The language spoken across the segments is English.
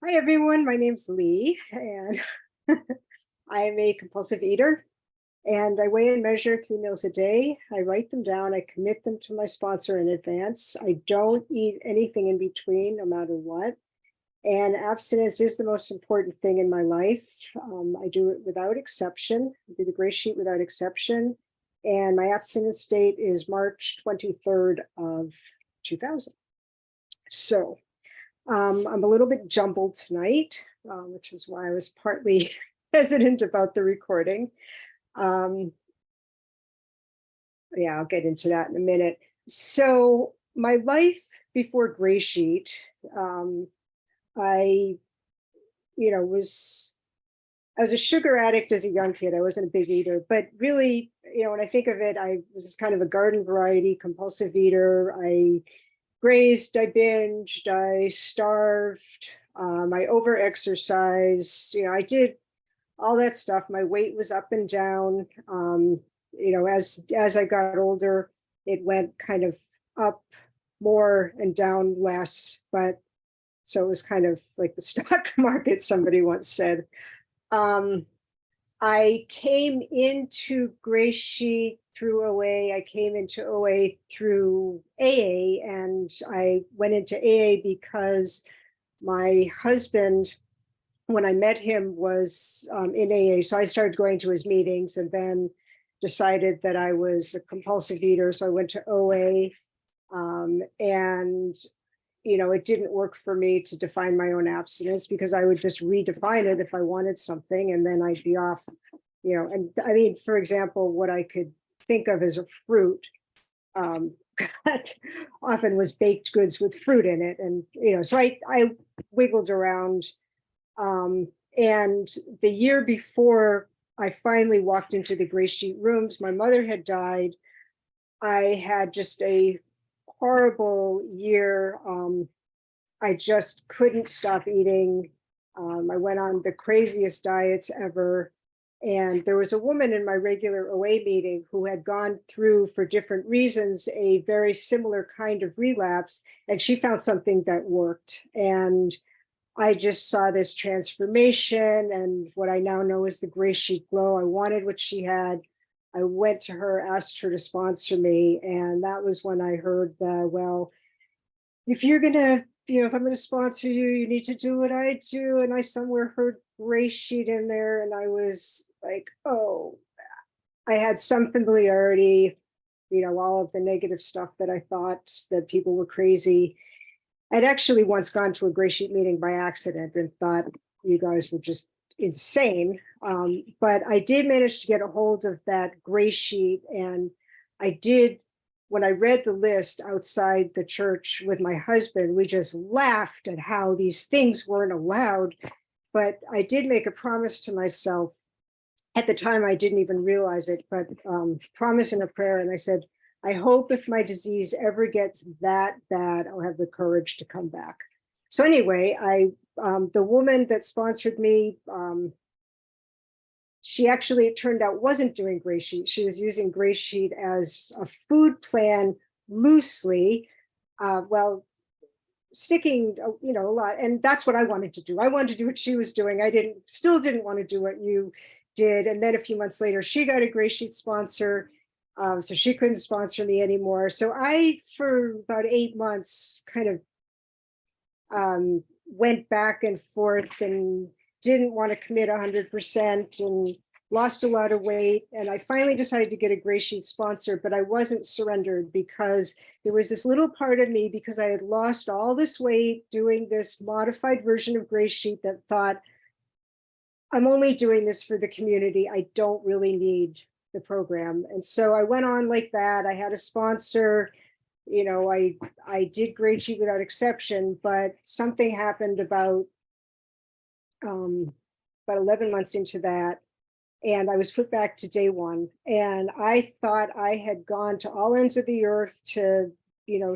Hi, everyone. My name's Lee, and I'm a compulsive eater. And I weigh and measure 3 meals a day. I write them down. I commit them to my sponsor in advance. I don't eat anything in between, no matter what. And abstinence is the most important thing in my life. I do it without exception. I do the gray sheet without exception. And my abstinence date is March 23rd of 2000. So I'm a little bit jumbled tonight, which is why I was partly hesitant about the recording. Yeah, I'll get into that in a minute. So my life before Gray Sheet, I, I was a sugar addict as a young kid. I wasn't a big eater, but really, when I think of it, I was kind of a garden variety compulsive eater. I grazed, I binged, I starved, I over-exercised. I did all that stuff. My weight was up and down. As I got older, it went kind of up more and down less. But so it was kind of like the stock market, somebody once said. I came into Gray Sheet through OA. I came into OA through AA, and I went into AA because my husband, when I met him, was in AA. So I started going to his meetings and then decided that I was a compulsive eater. So I went to OA, and it didn't work for me to define my own abstinence because I would just redefine it if I wanted something, and then I'd be off, and I mean, for example, what I could think of as a fruit, often was baked goods with fruit in it. And, so I wiggled around. And the year before I finally walked into the Gray Sheet rooms, my mother had died. I had just a horrible year. I just couldn't stop eating. I went on the craziest diets ever. And there was a woman in my regular OA meeting who had gone through, for different reasons, a very similar kind of relapse. And she found something that worked. And I just saw this transformation and what I now know is the Gray Sheet glow. I wanted what she had. I went to her, asked her to sponsor me. And that was when I heard well, if you're going to, if I'm going to sponsor you, you need to do what I do. And I somewhere heard Gray Sheet in there. And I was like, oh, I had some familiarity, all of the negative stuff that I thought that people were crazy. I'd actually once gone to a Gray Sheet meeting by accident and thought you guys were just insane. But I did manage to get a hold of that Gray Sheet. And I did, when I read the list outside the church with my husband, we just laughed at how these things weren't allowed. But I did make a promise to myself. At the time, I didn't even realize it, but promise in a prayer. And I said, I hope if my disease ever gets that bad, I'll have the courage to come back. So anyway, the woman that sponsored me, she actually, it turned out, wasn't doing Gray Sheet. She was using Gray Sheet as a food plan loosely, sticking, a lot. And that's what I wanted to do. I wanted to do what she was doing. I still didn't want to do what you did. And then a few months later, she got a Gray Sheet sponsor. So she couldn't sponsor me anymore. So I, for about 8 months, kind of went back and forth and didn't want to commit 100% and lost a lot of weight. And I finally decided to get a Gray Sheet sponsor, but I wasn't surrendered because there was this little part of me, because I had lost all this weight doing this modified version of Gray Sheet, that thought, I'm only doing this for the community. I don't really need the program. And so I went on like that. I had a sponsor, I did Gray Sheet without exception, but something happened about 11 months into that. And I was put back to day one. And I thought I had gone to all ends of the earth to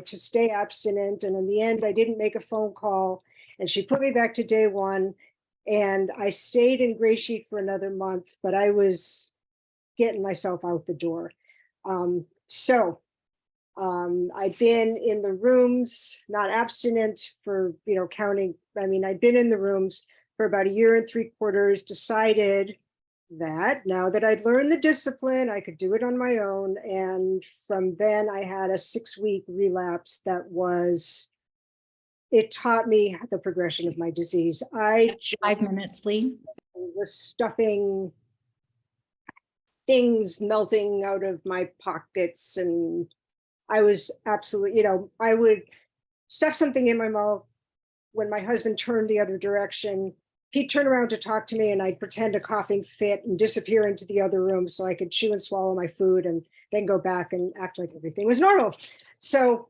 stay abstinent. And in the end, I didn't make a phone call. And she put me back to day one. And I stayed in Gray Sheet for another month, but I was getting myself out the door. So I'd been in the rooms, not abstinent for, counting. I mean, I'd been in the rooms for about 1.75 years, decided that now that I'd learned the discipline, I could do it on my own. And from then I had a 6-week relapse it taught me the progression of my disease. I just 5 minutes, Lee. was stuffing things melting out of my pockets, and I was absolutely, I would stuff something in my mouth. When my husband turned the other direction, he'd turn around to talk to me and I'd pretend a coughing fit and disappear into the other room so I could chew and swallow my food and then go back and act like everything was normal. So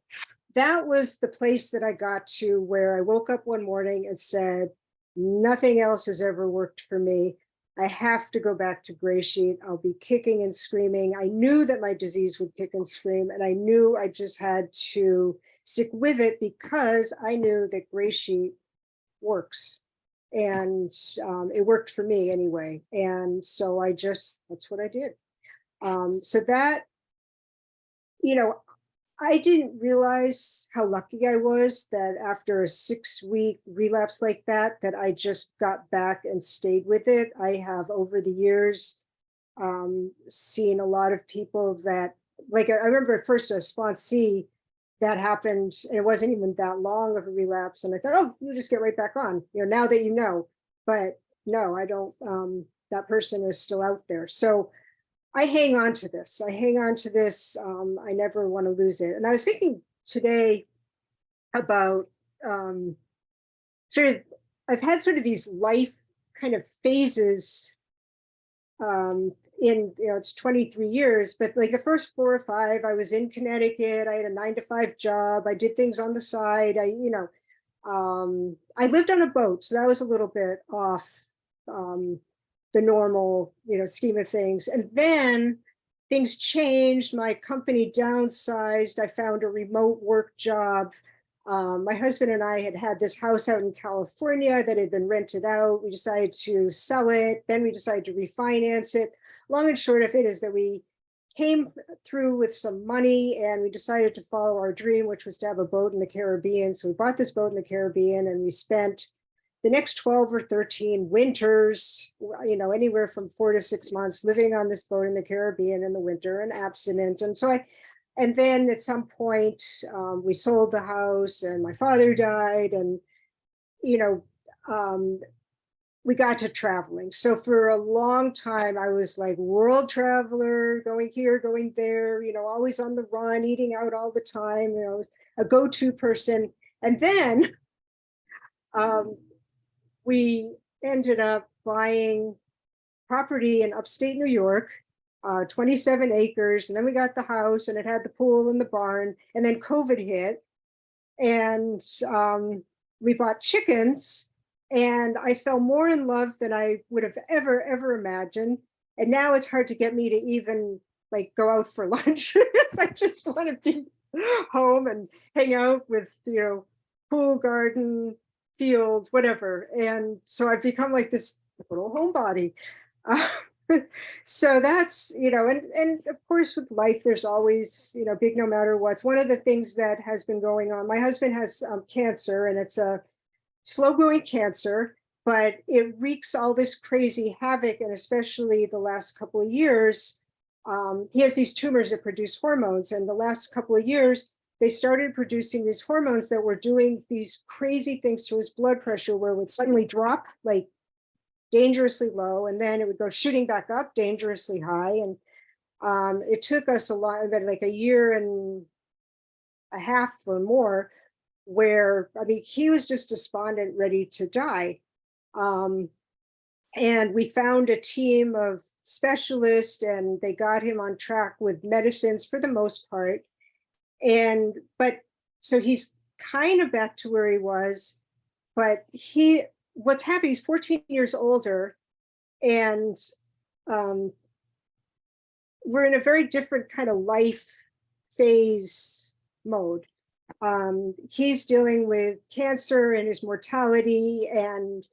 that was the place that I got to, where I woke up one morning and said, nothing else has ever worked for me. I have to go back to Gray Sheet. I'll be kicking and screaming. I knew that my disease would kick and scream, and I knew I just had to stick with it because I knew that Gray Sheet works. And it worked for me anyway. And so that's what I did. So that, I didn't realize how lucky I was that after a 6-week relapse like that I just got back and stayed with it. I have over the years seen a lot of people that, like, I remember at first a sponsee that happened, and it wasn't even that long of a relapse. And I thought, oh, you just get right back on, now that you know. But no, I don't, that person is still out there. So I hang on to this. I never want to lose it. And I was thinking today about I've had sort of these life kind of phases in, it's 23 years, but like the first 4 or 5, I was in Connecticut. I had a 9-to-5 job. I did things on the side. I lived on a boat, so that was a little bit off the normal, scheme of things. And then things changed. My company downsized. I found a remote work job. My husband and I had this house out in California that had been rented out. We decided to sell it. Then we decided to refinance it. Long and short of it is that we came through with some money and we decided to follow our dream, which was to have a boat in the Caribbean. So we bought this boat in the Caribbean and we spent the next 12 or 13 winters, anywhere from 4 to 6 months living on this boat in the Caribbean in the winter and abstinent. And then at some point we sold the house and my father died, and, we got to traveling. So for a long time, I was like world traveler, going here, going there, always on the run, eating out all the time, a go-to person. And then we ended up buying property in upstate New York, 27 acres. And then we got the house and it had the pool and the barn. And then COVID hit and we bought chickens. And I fell more in love than I would have ever imagined. And now it's hard to get me to even like go out for lunch. I just want to be home and hang out with, pool, garden, field, whatever. And so I've become like this little homebody. So that's, and of course with life, there's always, big no matter what's. One of the things that has been going on, my husband has cancer, and it's a slow growing cancer, but it wreaks all this crazy havoc. And especially the last couple of years, he has these tumors that produce hormones. And the last couple of years, they started producing these hormones that were doing these crazy things to his blood pressure, where it would suddenly drop like dangerously low, and then it would go shooting back up dangerously high. And it took us a lot, but like 1.5 years or more, where, he was just despondent, ready to die. And we found a team of specialists and they got him on track with medicines for the most part. So he's kind of back to where he was, but what's happening, he's 14 years older, and we're in a very different kind of life phase mode. He's dealing with cancer and his mortality, and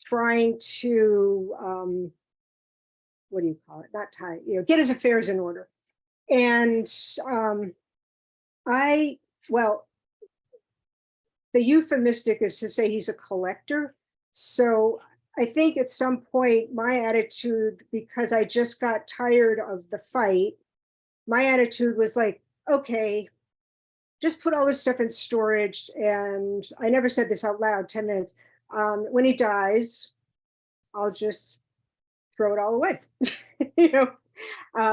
trying to, what do you call it? Not tie, get his affairs in order. And well, the euphemistic is to say he's a collector. So I think at some point, my attitude, because I just got tired of the fight, my attitude was like, okay, just put all this stuff in storage. And I never said this out loud, 10 minutes. When he dies, I'll just throw it all away, you know,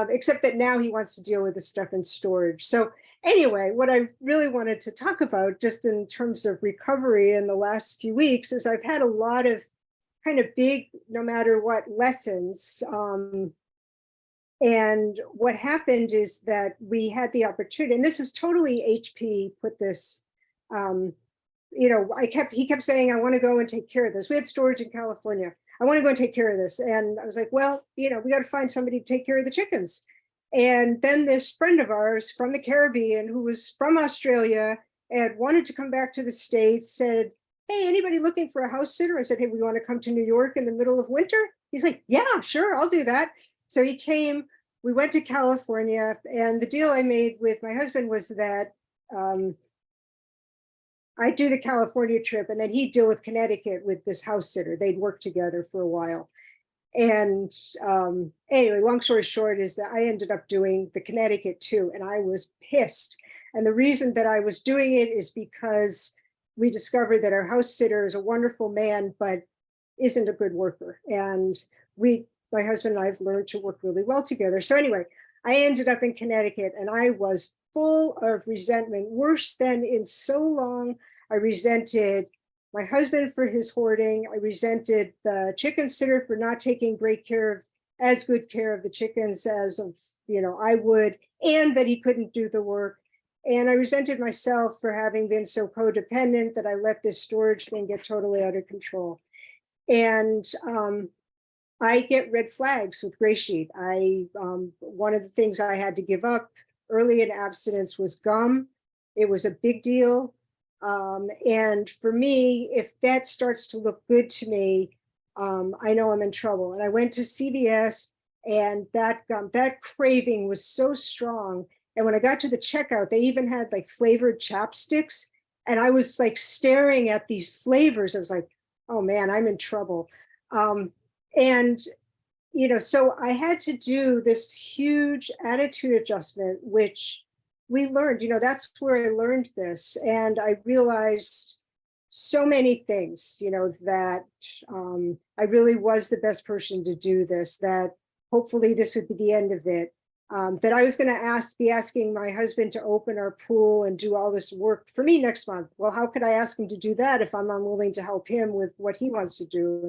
except that now he wants to deal with the stuff in storage. So anyway, what I really wanted to talk about just in terms of recovery in the last few weeks is I've had a lot of kind of big, no matter what, lessons. And what happened is that we had the opportunity, and this is totally HP put this, you know, he kept saying, I want to go and take care of this. We had storage in California. I want to go and take care of this. And I was like, well, you know, we got to find somebody to take care of the chickens. And then this friend of ours from the Caribbean, who was from Australia and wanted to come back to the States, said, hey, anybody looking for a house sitter? I said, hey, we want to come to New York in the middle of winter? He's like, yeah, sure, I'll do that. So he came, we went to California, and the deal I made with my husband was that I'd do the California trip, and then he'd deal with Connecticut with this house sitter. They'd work together for a while. And anyway, long story short is that I ended up doing the Connecticut too, and I was pissed. And the reason that I was doing it is because we discovered that our house sitter is a wonderful man, but isn't a good worker. And my husband and I have learned to work really well together. So anyway, I ended up in Connecticut, and I was full of resentment, worse than in so long. I resented my husband for his hoarding. I resented the chicken sitter for not taking as good care of the chickens as of, you know, I would, and that he couldn't do the work. And I resented myself for having been so codependent that I let this storage thing get totally out of control. And I get red flags with Grey Sheet. One of the things I had to give up early in abstinence was gum. It was a big deal. And for me, if that starts to look good to me, I know I'm in trouble. And I went to CVS, and that craving was so strong. And when I got to the checkout, they even had like flavored chapsticks. And I was like staring at these flavors. I was like, oh man, I'm in trouble. And, you know, so I had to do this huge attitude adjustment, which we learned, you know, that's where I learned this. And I realized so many things, you know, that I really was the best person to do this, that hopefully this would be the end of it. That I was going to be asking my husband to open our pool and do all this work for me next month. Well, how could I ask him to do that if I'm unwilling to help him with what he wants to do?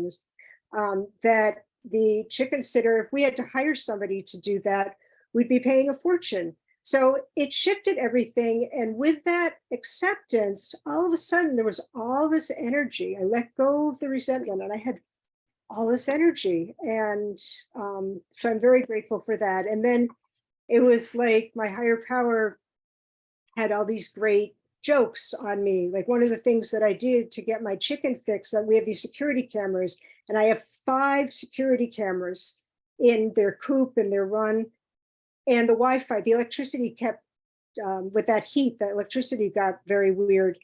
And that the chicken sitter, if we had to hire somebody to do that, we'd be paying a fortune. So it shifted everything. And with that acceptance, all of a sudden there was all this energy. I let go of the resentment, and I had all this energy. And so I'm very grateful for that. And then it was like my higher power had all these great jokes on me. Like one of the things that I did to get my chicken fixed, we have these security cameras, and I have 5 security cameras in their coop and their run. And the Wi-Fi, the electricity kept, with that heat, the electricity got very weird,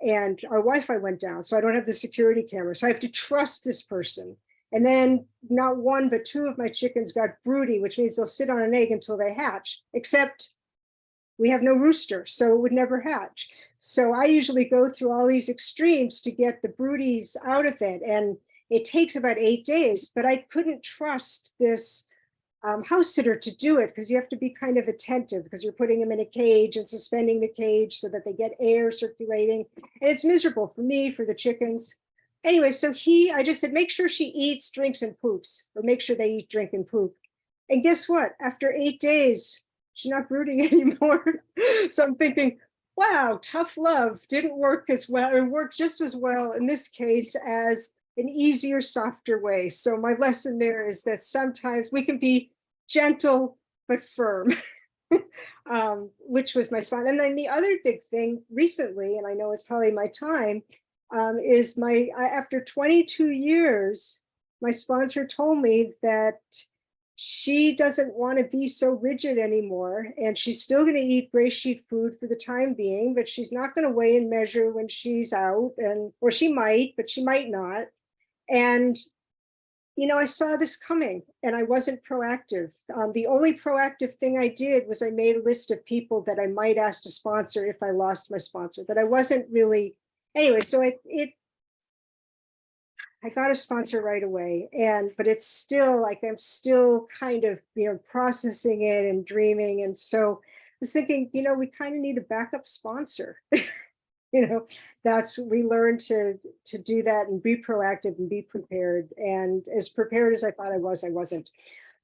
and our Wi-Fi went down. So I don't have the security camera. So I have to trust this person. And then not 1, but 2 of my chickens got broody, which means they'll sit on an egg until they hatch, except we have no rooster, so it would never hatch. So I usually go through all these extremes to get the broodies out of it. And it takes about 8 days, but I couldn't trust this house sitter to do it, because you have to be kind of attentive, because you're putting them in a cage and suspending the cage so that they get air circulating. And it's miserable for me, for the chickens. Anyway, so I just said, make sure she eats, drinks, and poops, or make sure they eat, drink, and poop. And guess what? After 8 days, she's not brooding anymore. So I'm thinking, wow, tough love didn't work as well, or worked just as well in this case as an easier, softer way. So my lesson there is that sometimes we can be gentle but firm, which was my spot. And then the other big thing recently, and I know it's probably my time, is after 22 years, my sponsor told me that she doesn't want to be so rigid anymore, and she's still going to eat gray sheet food for the time being, but she's not going to weigh and measure when she's out, and or she might, but she might not. And I saw this coming and I wasn't proactive. The only proactive thing I did was I made a list of people that I might ask to sponsor if I lost my sponsor, but I wasn't really, anyway, so I got a sponsor right away, but it's still like, I'm still kind of, processing it and dreaming. And so I was thinking, we kind of need a backup sponsor. We learned to do that and be proactive and be prepared. And as prepared as I thought I wasn't.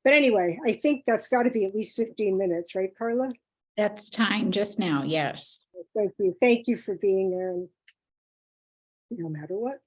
But anyway, I think that's got to be at least 15 minutes, right, Carla? That's time just now. Yes. Thank you. Thank you for being there. And no matter what.